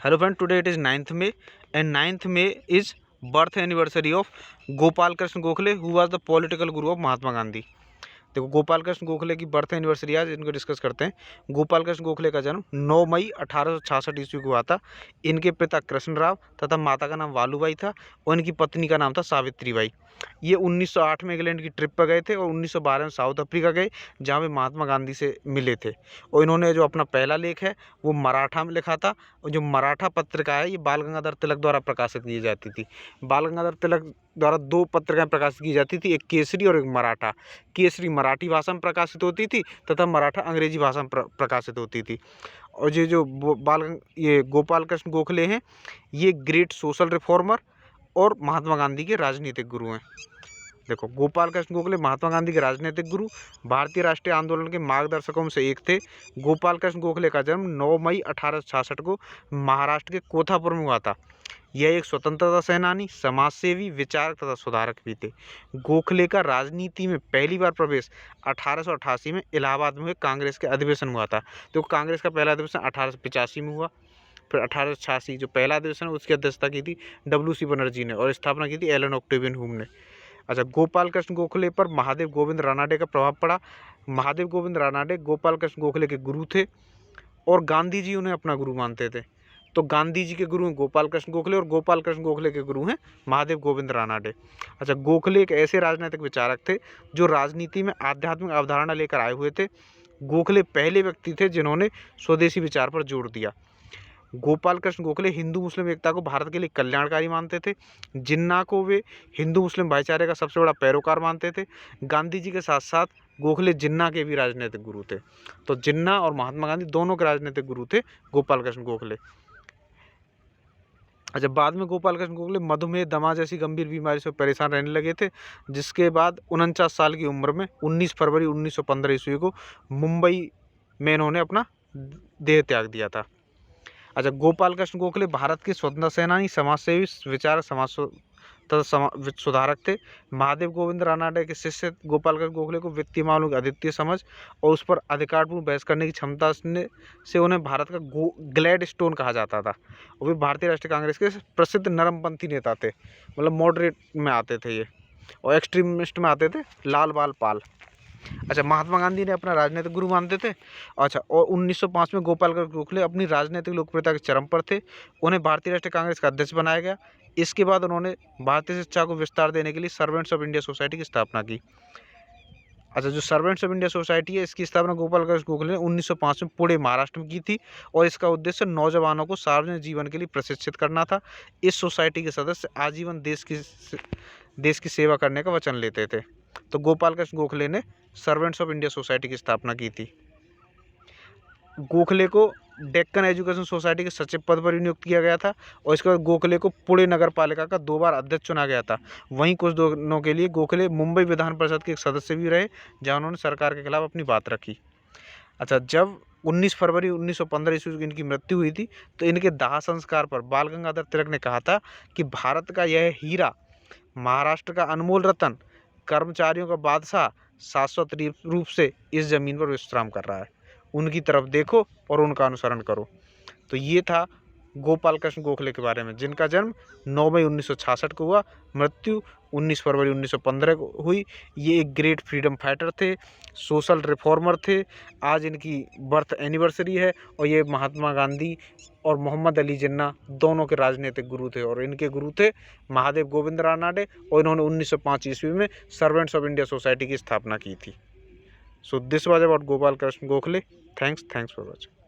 Hello friend, today it is 9th May and 9th May is birth anniversary of Gopal Krishna Gokhale, who was the political guru of Mahatma Gandhi. देखो, गोपाल कृष्ण गोखले की birth anniversary आज इनको discuss करते हैं। गोपाल कृष्ण गोखले का जन्म 9 मई 1866 ईस्वी को हुआ था। इनके पिता कृष्ण राव तथा माता का नाम वालूबाई था और इनकी पत्नी का नाम था सावित्री बाई। ये 1908 में इंग्लैंड की ट्रिप पर गए थे और 1912 में साउथ अफ्रीका गए, जहाँ पे महात्मा गांधी से मिले थे। और इन्होंने जो अपना पहला लेख है वो मराठा में लिखा था। और जो मराठा पत्रिका है ये बाल गंगाधर तिलक द्वारा प्रकाशित की जाती थी। बाल गंगाधर तिलक द्वारा 2 पत्रिकाएं प्रकाशित की जाती थी, एक केसरी और एक मराठा। केसरी मराठी भाषा में प्रकाशित होती थी तथा मराठा अंग्रेजी भाषा में प्रकाशित होती थी। और ये गोपाल कृष्ण गोखले हैं, ये ग्रेट सोशल रिफॉर्मर और महात्मा गांधी के राजनीतिक गुरु हैं। देखो, गोपाल कृष्ण गोखले महात्मा गांधी के राजनीतिक गुरु, भारतीय राष्ट्रीय आंदोलन के मार्गदर्शकों में से एक थे। गोपाल कृष्ण गोखले का जन्म 9 मई 1866 को महाराष्ट्र के कोल्हापुर में हुआ था। यह एक स्वतंत्रता सेनानी, समाजसेवी, विचारक तथा सुधारक भी थे। गोखले का राजनीति में पहली बार प्रवेश 1888 में इलाहाबाद में हुए कांग्रेस के अधिवेशन में हुआ था। तो कांग्रेस का पहला अधिवेशन 1885 में हुआ। फिर 1886 जो पहला अधिवेशन उसकी अध्यक्षता की थी WC बनर्जी ने और स्थापना की थी एलन ऑक्टेवियन ह्यूम ने। अच्छा, गोपाल कृष्ण गोखले पर महादेव गोविंद रानाडे का प्रभाव पड़ा। महादेव गोविंद रानाडे गोपाल कृष्ण गोखले के गुरु थे और गांधी जी उन्हें अपना गुरु मानते थे। तो गांधी जी के गुरु हैं गोपाल कृष्ण गोखले और गोपाल कृष्ण गोखले के गुरु हैं महादेव गोविंद रानाडे। अच्छा, गोखले एक ऐसे राजनीतिक विचारक थे जो राजनीति में आध्यात्मिक अवधारणा लेकर आए हुए थे। गोखले पहले व्यक्ति थे जिन्होंने स्वदेशी विचार पर जोर दिया। गोपाल कृष्ण गोखले हिंदू मुस्लिम एकता को भारत के लिए कल्याणकारी मानते थे। जिन्ना को वे हिंदू मुस्लिम भाईचारे का सबसे बड़ा पैरोकार मानते थे। गांधी जी के साथ साथ गोखले जिन्ना के भी राजनीतिक गुरु थे। तो जिन्ना और महात्मा गांधी दोनों के राजनीतिक गुरु थे गोपाल कृष्ण गोखले। अच्छा, बाद में गोपाल कृष्ण गोखले मधुमेह, दमा जैसी गंभीर बीमारी से परेशान रहने लगे थे, जिसके बाद 49 साल की उम्र में 19 फरवरी 1915 ईस्वी को मुंबई में इन्होंने अपना देह त्याग दिया था। अच्छा, गोपाल कृष्ण गोखले भारत के स्वतंत्रता सेनानी, समाजसेवी, विचारक, सुधारक थे। महादेव गोविंद रानाडे के शिष्य गोपाल कृष्ण गोखले को वित्तीय मामलों की अद्वितीय समझ और उस पर अधिकारपूर्ण बहस करने की क्षमता से उन्हें भारत का ग्लैड स्टोन कहा जाता था। वो भी भारतीय राष्ट्रीय कांग्रेस के प्रसिद्ध नरमपंथी नेता थे, मतलब मॉडरेट में आते थे ये, और एक्सट्रीमिस्ट में आते थे लाल बाल पाल। अच्छा, महात्मा गांधी ने अपना राजनीतिक गुरु मानते थे। अच्छा, और 1905 में गोपाल कृष्ण गोखले अपनी राजनीतिक लोकप्रियता के चरम पर थे। उन्हें भारतीय राष्ट्रीय कांग्रेस का अध्यक्ष बनाया गया। इसके बाद उन्होंने भारतीय शिक्षा को विस्तार देने के लिए सर्वेंट्स ऑफ इंडिया सोसाइटी की स्थापना की। अच्छा, जो सर्वेंट्स ऑफ इंडिया सोसाइटी है, इसकी स्थापना गोपाल कृष्ण गोखले ने 1905 में पुणे महाराष्ट्र में की थी और इसका उद्देश्य नौजवानों को सार्वजनिक जीवन के लिए प्रशिक्षित करना था। इस सोसाइटी के सदस्य आजीवन देश की सेवा करने का वचन लेते थे। तो गोपाल कृष्ण गोखले ने सर्वेंट्स ऑफ इंडिया सोसाइटी की स्थापना की थी। गोखले को डेक्कन एजुकेशन सोसाइटी के सचिव पद पर नियुक्त किया गया था और इसके बाद गोखले को पुणे नगर पालिका का 2 बार अध्यक्ष चुना गया था। वहीं कुछ दिनों के लिए गोखले मुंबई विधान परिषद के एक सदस्य भी रहे, जहां उन्होंने सरकार के खिलाफ अपनी बात रखी। अच्छा, जब 19 फरवरी 1915 ईस्वी को इनकी मृत्यु हुई थी, तो इनके दाह संस्कार पर बाल गंगाधर तिलक ने कहा था कि भारत का यह हीरा, महाराष्ट्र का अनमोल रतन, कर्मचारियों का बादशाह शाश्वत रूप से इस जमीन पर विश्राम कर रहा है। उनकी तरफ देखो और उनका अनुसरण करो। तो ये था गोपाल कृष्ण गोखले के बारे में, जिनका जन्म 9 मई 1966 को हुआ, मृत्यु 19 फरवरी 1915 को हुई। ये एक ग्रेट फ्रीडम फाइटर थे, सोशल रिफॉर्मर थे। आज इनकी बर्थ एनिवर्सरी है और ये महात्मा गांधी और मोहम्मद अली जिन्ना दोनों के राजनीतिक गुरु थे और इनके गुरु थे महादेव गोविंद रानाडे और इन्होंने 1905 ईस्वी में सर्वेंट्स ऑफ इंडिया सोसाइटी की स्थापना की थी। So this was about Gopal Krishna Gokhale. Thanks for watching.